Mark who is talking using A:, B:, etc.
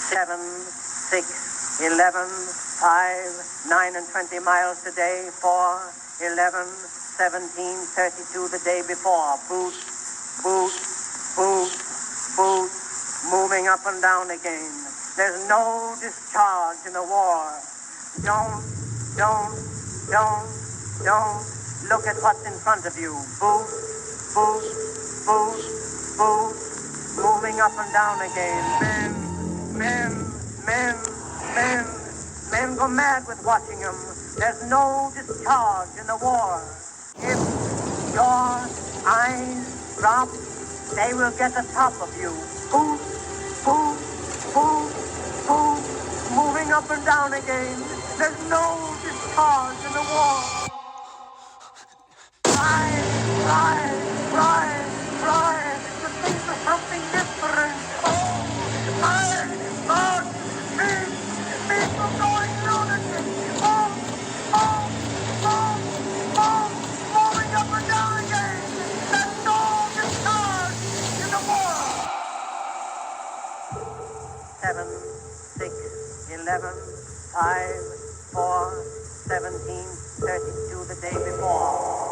A: 7, 6, 11, 5, 9 and 20 miles today, 4, 11, 17, 32 the day before. Boot, boot, boot, boot, moving up and down again. There's no discharge in the war. Don't look at what's in front of you. Boot, boot, boot, boot, moving up and down again. Men go mad with watching them. There's no discharge in the war. If your eyes drop, they will get the top of you. Boot, boot, boot, boot, moving up and down again. There's no discharge in the war. Try to think of something different. Oh, my God, people going lunatic. Moving up and down again. There's no discharge in the war. 7, 6, 11, 5, 4, 17, 32 the day before.